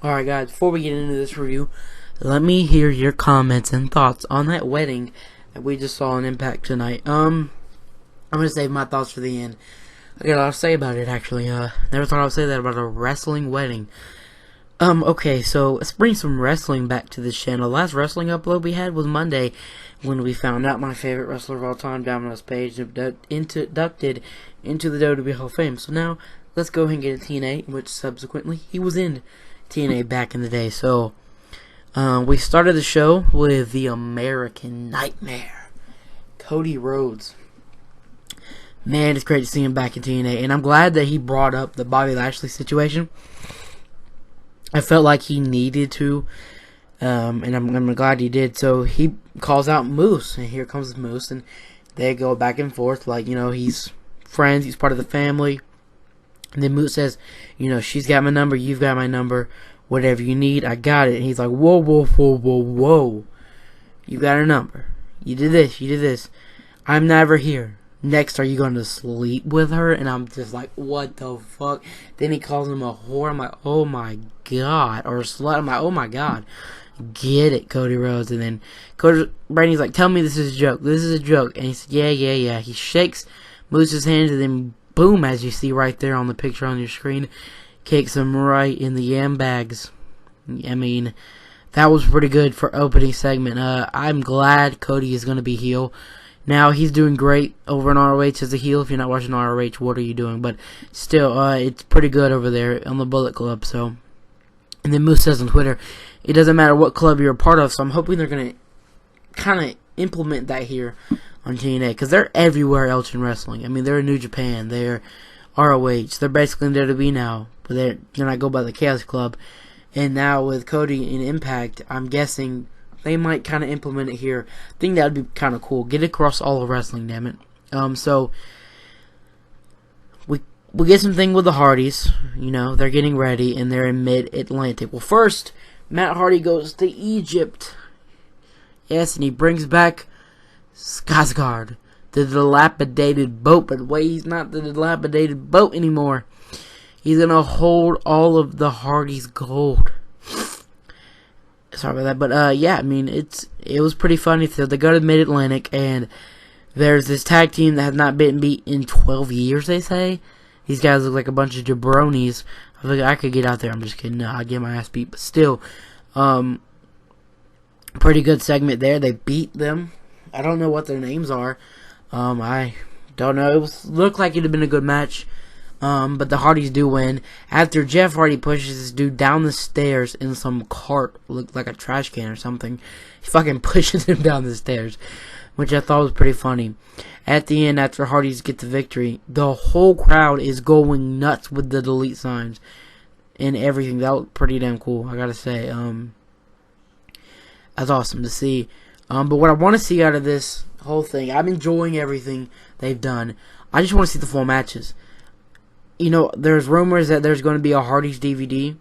Alright guys, before we get into this review, let me hear your comments and thoughts on that wedding that we just saw on Impact tonight. I'm gonna save my thoughts for the end. I got a lot to say about it actually. Never thought I would say that about a wrestling wedding. Okay, so let's bring some wrestling back to this channel. Last wrestling upload we had was Monday, when we found out my favorite wrestler of all time, Domino's Page, inducted into the WWE Hall of Fame. So now, let's go ahead and get a TNA, which subsequently he was in TNA back in the day. So, we started the show with the American Nightmare, Cody Rhodes. Man, it's great to see him back in TNA, and I'm glad that he brought up the Bobby Lashley situation. I felt like he needed to, and I'm glad he did. So he calls out Moose, and here comes Moose, and they go back and forth like, he's friends, he's part of the family. And then Moose says, she's got my number, you've got my number, whatever you need, I got it. And he's like, whoa, whoa, whoa, whoa, whoa. You got her number. You did this, you did this. I'm never here. Next, are you going to sleep with her? And I'm just like, what the fuck? Then he calls him a whore. I'm like, oh my god. Or a slut. I'm like, oh my god. Get it, Cody Rhodes. And then Brady's like, tell me this is a joke. This is a joke. And he said, yeah. He shakes Moose's hands, and then boom, as you see right there on the picture on your screen, kicks him right in the yam bags. I mean, that was pretty good for opening segment. I'm glad Cody is going to be heel. Now, he's doing great over in ROH as a heel. If you're not watching ROH, what are you doing? But still, it's pretty good over there on the Bullet Club. So, and then Moose says on Twitter, it doesn't matter what club you're a part of. So I'm hoping they're going to kind of implement that here on TNA, because they're everywhere else in wrestling. I mean, they're in New Japan, they're ROH, they're basically in WWE now, but they're not go by the Chaos Club. And now with Cody in Impact, I'm guessing they might kind of implement it here. I think that would be kind of cool. Get it across all of wrestling, damn it. So we get something with the Hardys. They're getting ready, and they're in Mid-Atlantic. Well, first, Matt Hardy goes to Egypt. Yes, and he brings back Skarsgård, the dilapidated boat. But wait, he's not the dilapidated boat anymore. He's gonna hold all of the Hardys' gold. Sorry about that, but yeah, I mean, it was pretty funny. So they go to Mid-Atlantic, and there's this tag team that has not been beat in 12 years, they say. These guys look like a bunch of jabronis. I feel like I could get out there. I'm just kidding. No, I'd get my ass beat, but still, pretty good segment there. They beat them. I don't know what their names are. I don't know. It looked like it had been a good match. But the Hardys do win after Jeff Hardy pushes this dude down the stairs in some cart, looked like a trash can or something. He fucking pushes him down the stairs, which I thought was pretty funny. At the end, after Hardys get the victory, the whole crowd is going nuts with the delete signs and everything. That was pretty damn cool, I gotta say. That's awesome to see. But what I want to see out of this whole thing, I'm enjoying everything they've done. I just want to see the full matches. There's rumors that there's going to be a Hardy's DVD.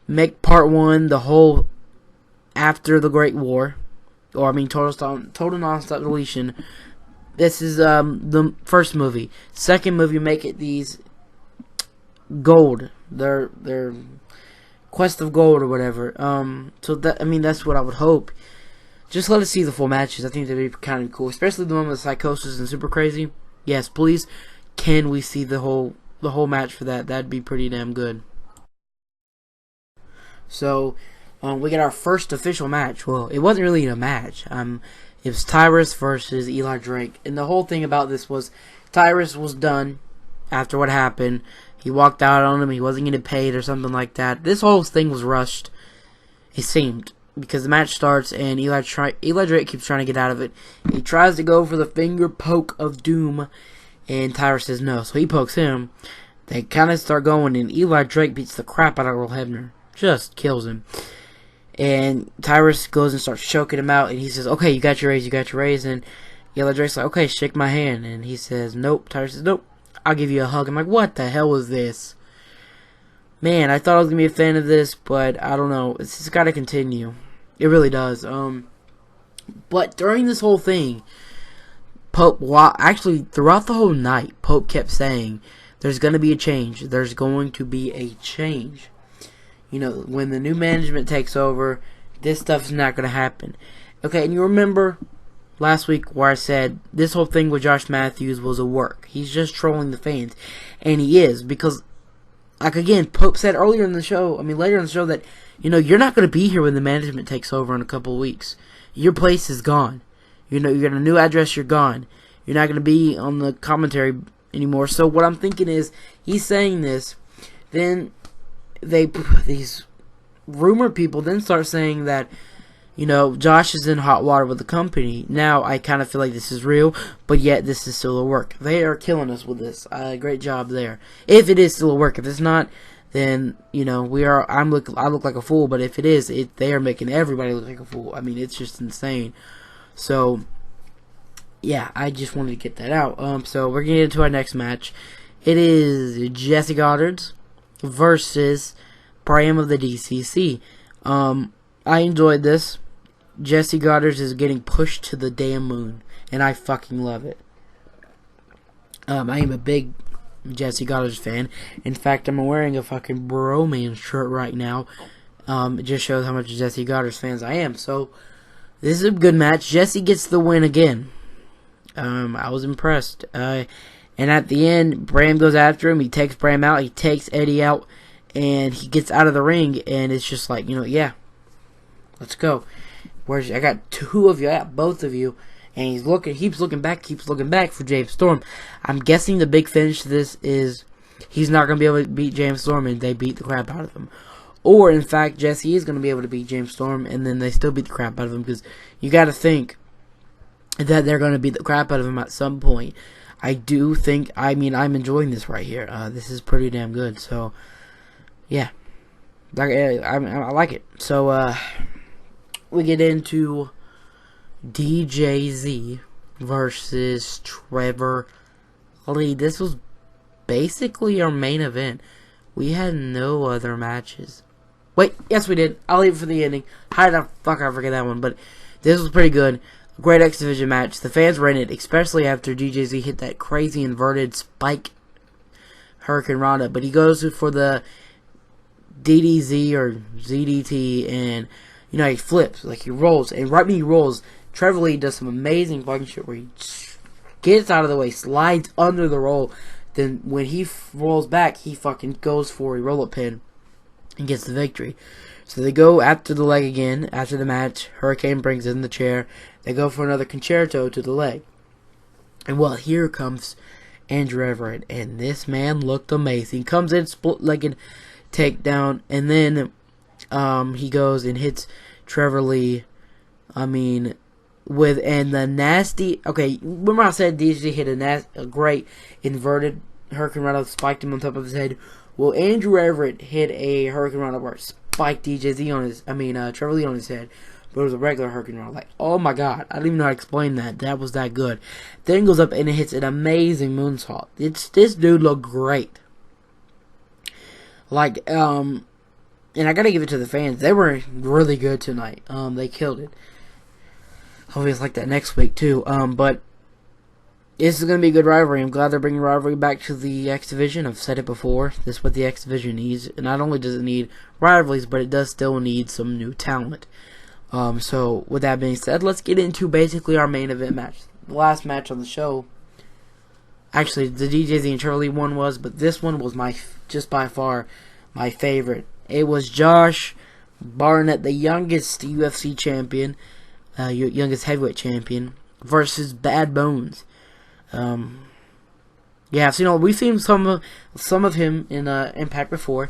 Make part 1 the whole after the Great War. Or, I mean, total non-stop deletion. This is the first movie. Second movie, make it these gold. Their Quest of Gold or whatever. So, that's what I would hope. Just let us see the full matches. I think that'd be kind of cool. Especially the one with Psychosis and Super Crazy. Yes, please. Can we see the whole match for that? That'd be pretty damn good. So, we got our first official match. Well, it wasn't really a match. It was Tyrus versus Eli Drake. And the whole thing about this was Tyrus was done after what happened. He walked out on him. He wasn't getting paid or something like that. This whole thing was rushed, it seemed, because the match starts and Eli Drake keeps trying to get out of it. He tries to go for the finger poke of doom, and Tyrus says no, so he pokes him. They kind of start going, and Eli Drake beats the crap out of Earl Hebner. Just kills him. And Tyrus goes and starts choking him out, and he says, okay, you got your raise, and Eli Drake's like, okay, shake my hand, and he says, nope. Tyrus says, nope, I'll give you a hug. I'm like, what the hell was this? Man, I thought I was going to be a fan of this, but I don't know. It's just got to continue. It really does. But during this whole thing, Pope, actually throughout the whole night, Pope kept saying, there's going to be a change. There's going to be a change. You know, when the new management takes over, this stuff's not going to happen. Okay, and you remember last week where I said this whole thing with Josh Matthews was a work. He's just trolling the fans. And he is, because, like again, Pope said earlier in the show, later in the show, that, you know, you're not going to be here when the management takes over in a couple of weeks. Your place is gone. You know, you got a new address, you're gone. You're not going to be on the commentary anymore. So what I'm thinking is, he's saying this, then these rumor people then start saying that, you know, Josh is in hot water with the company. Now I kind of feel like this is real, but yet this is still a work. They are killing us with this. Great job there. If it is still a work, if it's not, then, you know, I look like a fool. But if it is, they are making everybody look like a fool. It's just insane. So yeah, I just wanted to get that out. So we're gonna get into our next match. It is Jesse Goddard versus Bram of the DCC. I enjoyed this. Jesse Goddard is getting pushed to the damn moon, and I fucking love it. I am a big Jesse Goddard fan. In fact, I'm wearing a fucking Broman shirt right now. It just shows how much Jesse Goddard's fans I am. So this is a good match. Jesse gets the win again. I was impressed. And at the end, Bram goes after him. He takes Bram out. He takes Eddie out. And he gets out of the ring. And it's just like, you know, yeah. Let's go. I got two of you, I got both of you. And he keeps looking back for James Storm. I'm guessing the big finish to this is he's not going to be able to beat James Storm and they beat the crap out of him. Or, in fact, Jesse is going to be able to beat James Storm and then they still beat the crap out of him. Because you got to think that they're going to beat the crap out of him at some point. I do think, I'm enjoying this right here. This is pretty damn good. So, yeah. I like it. So, we get into DJZ versus Trevor Lee. This was basically our main event. We had no other matches. Wait, yes we did. I'll leave it for the ending. How did I forget that one? But this was pretty good. Great X Division match. The fans were in it, especially after DJZ hit that crazy inverted spike Hurricane Rana. But he goes for the DDZ or ZDT, and you know, he flips, like he rolls, and right when he rolls, Trevor Lee does some amazing fucking shit where he gets out of the way, slides under the roll, then when he rolls back, he fucking goes for a roll-up pin and gets the victory. So they go after the leg again, after the match. Hurricane brings in the chair. They go for another concerto to the leg. And well, here comes Andrew Everett, and this man looked amazing. Comes in, split-legged takedown, and then he goes and hits Trevor Lee. With the nasty. Okay, remember I said DJ hit a great inverted Hurricane Rana, spiked him on top of his head. Well, Andrew Everett hit a Hurricane Rana where it spiked Trevor Lee on his head, but it was a regular Hurricane Rana. Like, oh my god, I don't even know how to explain that. That was that good. Then goes up and it hits an amazing moonsault. This dude looked great. Like, and I gotta give it to the fans. They were really good tonight. They killed it. Hopefully it's like that next week too. But this is gonna be a good rivalry. I'm glad they're bringing rivalry back to the X Division. I've said it before. This is what the X Division needs. And not only does it need rivalries, but it does still need some new talent. So with that being said, let's get into basically our main event match. The last match on the show. Actually, the DJZ and Trevor Lee one was, but this one was just by far my favorite. It was Josh Barnett, the youngest UFC champion, youngest heavyweight champion, versus Bad Bones. Yeah, so we've seen some of him in Impact before.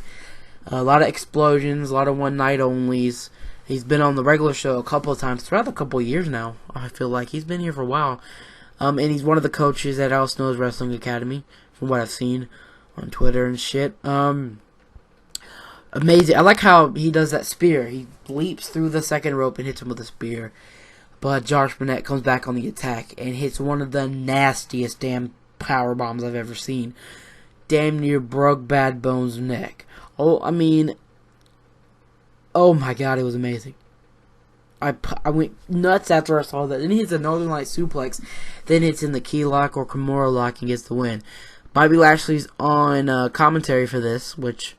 A lot of explosions, a lot of one night onlys. He's been on the regular show a couple of times throughout a couple of years now. I feel like he's been here for a while. And he's one of the coaches at Al Snow's Wrestling Academy, from what I've seen on Twitter and shit. Amazing. I like how he does that spear. He leaps through the second rope and hits him with a spear. But Josh Barnett comes back on the attack and hits one of the nastiest damn power bombs I've ever seen. Damn near broke Bad Bones' neck. Oh my god, it was amazing. I went nuts after I saw that. Then he hits a Northern Light suplex. Then hits in the key lock or Kimura lock and gets the win. Bobby Lashley's on commentary for this, which,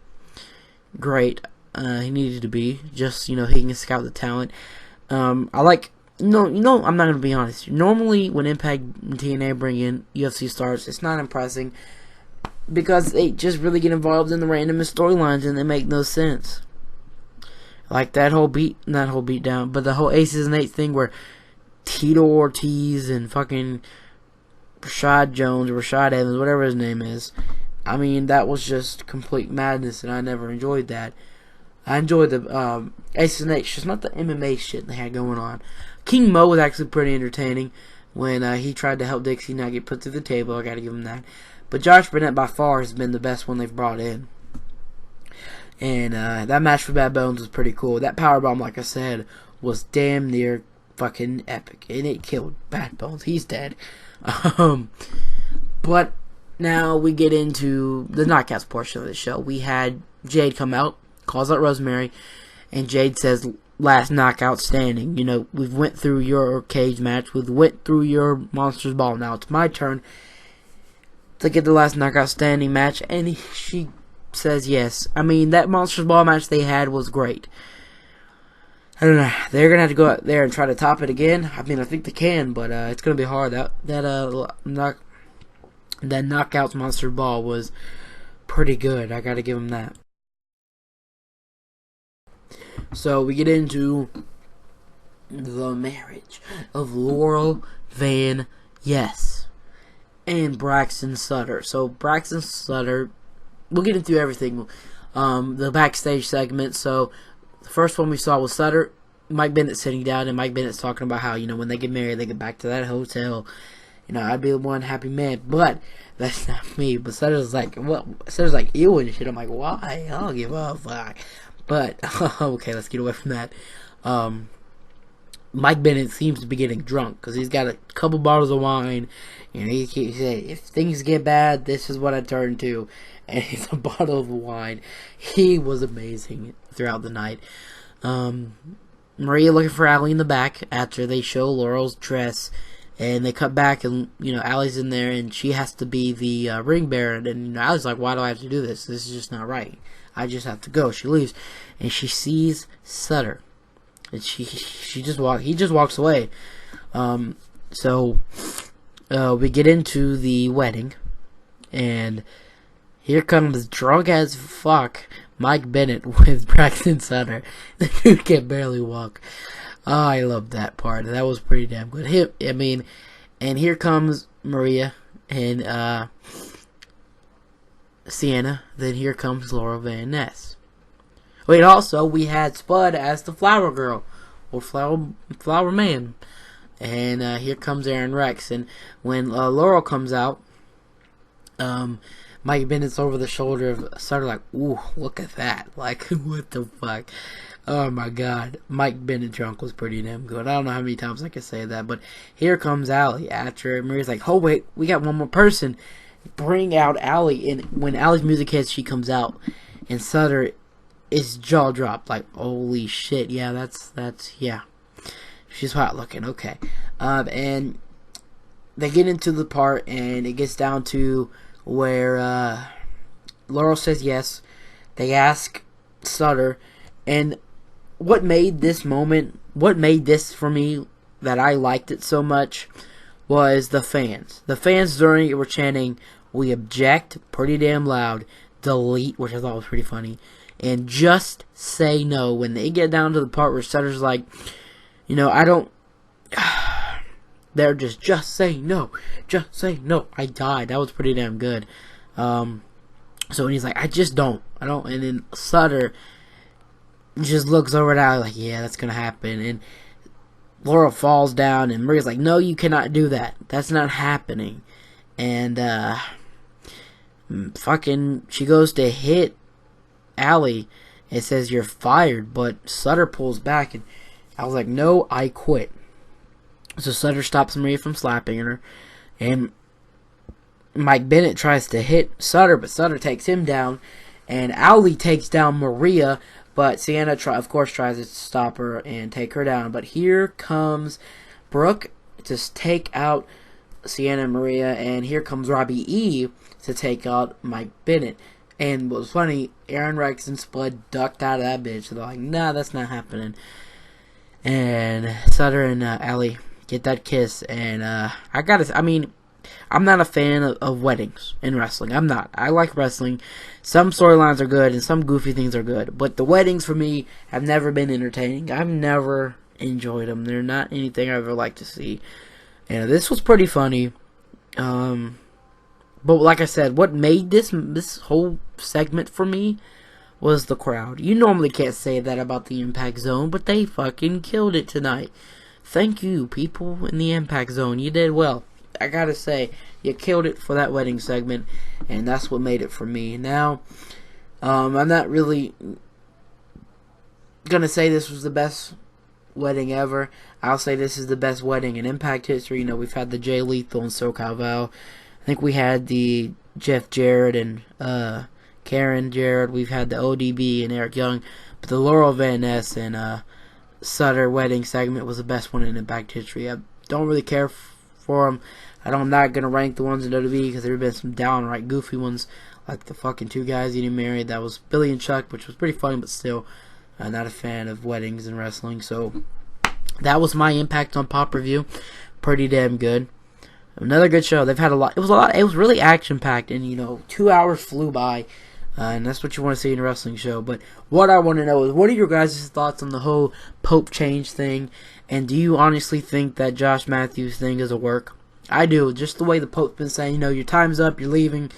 great. he needed to be. Just, he can scout the talent. I like. No, I'm not gonna be honest. Normally, when Impact and TNA bring in UFC stars, it's not impressing because they just really get involved in the randomest storylines and they make no sense. Like that whole not whole beat down, but the whole Aces and Eights thing where Tito Ortiz and fucking Rashad Jones or Rashad Evans, whatever his name is. I mean, that was just complete madness, and I never enjoyed that. I enjoyed the Aces and Eights, just not the MMA shit they had going on. King Mo was actually pretty entertaining when he tried to help Dixie not get put through the table. I gotta give him that. But Josh Burnett by far has been the best one they've brought in. And that match for Bad Bones was pretty cool. That powerbomb, like I said, was damn near fucking epic. And it killed Bad Bones. He's dead. But now we get into the knockouts portion of the show. We had Jade come out, calls out Rosemary, and Jade says, last knockout standing. We've went through your cage match. We've went through your Monsters Ball. Now it's my turn to get the last knockout standing match. And she says yes. I mean, that Monsters Ball match they had was great. I don't know. They're going to have to go out there and try to top it again. I mean, I think they can, but it's going to be hard. That Knockouts Monster Ball was pretty good. I got to give them that. So we get into the marriage of Laurel Van Ness and Braxton Sutter. So Braxton Sutter, we'll get into everything. The backstage segment. So the first one we saw was Sutter, Mike Bennett sitting down, and Mike Bennett's talking about how, when they get married, they get back to that hotel. I'd be the one happy man, but that's not me. But Sutter's like, what? Sutter's like, ew and shit. I'm like, why? I don't give a fuck. But, okay, let's get away from that. Mike Bennett seems to be getting drunk because he's got a couple bottles of wine, and he saying, if things get bad, this is what I turn to. And it's a bottle of wine. He was amazing throughout the night. Maria looking for Allie in the back after they show Laurel's dress, and they cut back, and Allie's in there, and she has to be the ring bearer. And Allie's like, "Why do I have to do this? This is just not right. I just have to go." She leaves, and she sees Sutter, and he just walks away. So we get into the wedding, and here comes drunk as fuck Mike Bennett with Braxton Sutter. The dude can barely walk. Oh, I love that part. That was pretty damn good. And here comes Maria and Sienna. Then here comes Laurel Van Ness. Wait, also, we had Spud as the flower girl, or flower man. And here comes Aaron Rex. And when Laurel comes out, Mike Bennett's over the shoulder of Sutter like, ooh, look at that. Like, what the fuck? Oh my god. Mike Bennett drunk was pretty damn good. I don't know how many times I can say that, but here comes Allie after Maria's like, oh wait, we got one more person. Bring out Allie. And when Allie's music hits, she comes out, and Sutter is jaw dropped, like, holy shit, yeah, that's yeah. She's hot looking, okay. And they get into the part, and it gets down to where Laurel says yes. They ask Sutter, and what made this for me that I liked it so much was the fans. The fans during it were chanting, "We object," pretty damn loud, "delete," which I thought was pretty funny, and "just say no." When they get down to the part where Sutter's like, I don't... They're just say no. Just say no. I died. That was pretty damn good. So when he's like, I don't. And then Sutter just looks over at Allie like, yeah, that's going to happen. And Laurel falls down, and Maria's like, no, you cannot do that. That's not happening. And she goes to hit Allie and says, you're fired. But Sutter pulls back, and I was like, no, I quit. So Sutter stops Maria from slapping her, and Mike Bennett tries to hit Sutter, but Sutter takes him down, and Allie takes down Maria, but Sienna, of course, tries to stop her and take her down. But here comes Brooke to take out Sienna and Maria, and here comes Robbie E to take out Mike Bennett. And what was funny, Aaron Rex and Spud ducked out of that bitch. So they're like, nah, that's not happening. And Sutter and Ellie get that kiss. And I'm not a fan of weddings in wrestling. I'm not. I like wrestling. Some storylines are good and some goofy things are good. But the weddings for me have never been entertaining. I've never enjoyed them. They're not anything I ever like to see. And this was pretty funny. But like I said, what made this whole segment for me was the crowd. You normally can't say that about the Impact Zone, but they fucking killed it tonight. Thank you, people in the Impact Zone. You did well. I gotta say, you killed it for that wedding segment, and that's what made it for me. Now, I'm not really gonna say this was the best wedding ever. I'll say this is the best wedding in Impact history. You know, we've had the Jay Lethal and SoCal Val. I think we had the Jeff Jarrett and Karen Jarrett. We've had the ODB and Eric Young. But the Laurel Van Ness and Sutter wedding segment was the best one in Impact history. I don't really care for them. I'm not going to rank the ones in WWE because there have been some downright goofy ones. Like the fucking two guys getting married. That was Billy and Chuck, which was pretty funny, but still not a fan of weddings and wrestling. So that was my impact on Pop Review. Pretty damn good. Another good show. They've had a lot. It was really action packed, and 2 hours flew by, and that's what you want to see in a wrestling show. But what I want to know is, what are your guys' thoughts on the whole Pope change thing? And do you honestly think that Josh Matthews thing is a work? I do. Just the way the Pope's been saying, your time's up, you're leaving,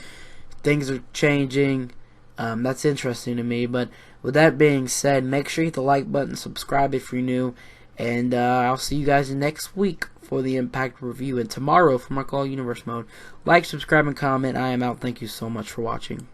things are changing. That's interesting to me. But with that being said, make sure you hit the like button, subscribe if you're new, and I'll see you guys next week for the Impact Review, and tomorrow for my Call Universe mode. Like, subscribe, and comment. I am out. Thank you so much for watching.